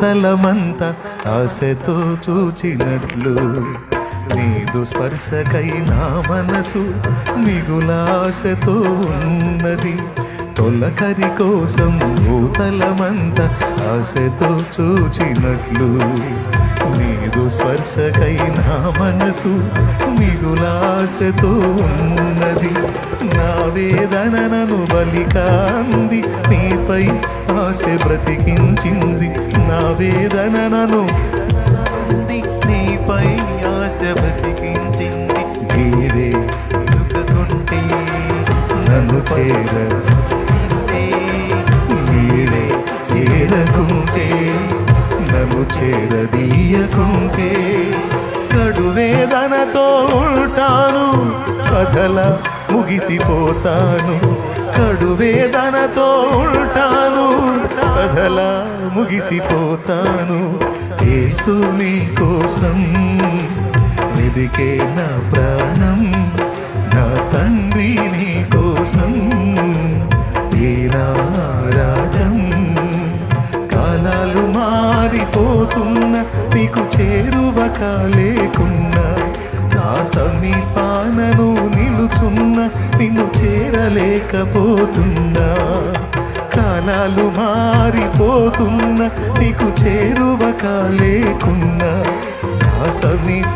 భూతలమంతా ఆశతో చూచినట్లు నీదు స్పర్శకై నా మనసు మిగులాశతో ఉన్నది. తొలకరి కోసం భూతలమంతా ఆశతో చూచినట్లు నీదు స్పర్శకై నా మనసు మిగులాశతో ఉన్నది. నా వేదన నన్ను బలికాంది, నీపై ఆశ బ్రతికించింది. నా వేదన నన్ను నీపై ఆశ బ్రతికించింది. నీవే దుఃఖకుంటే నన్ను నీవే చేరకుంటే నన్ను చేరదీయకుంటే కడు వేదనతో ఉంటాను, కథలా ముగిసిపోతాను. కడు వేదనతో ఉంటాను, కథలా ముగిసిపోతాను. యేసు నీ కోసం వెదికే నా ప్రాణం, నా తండ్రి నీ కోసం ఏనారాటం. కాలాలు మారిపోతున్న నీకు చేరువ కాలేకున్నా, నా సమీపానను నిలుచున్న నిన్ను చేరలేకపోతున్నా. కాలాలు మారిపోతున్న నీకు చేరువ కాలేకున్నా, నా సమీప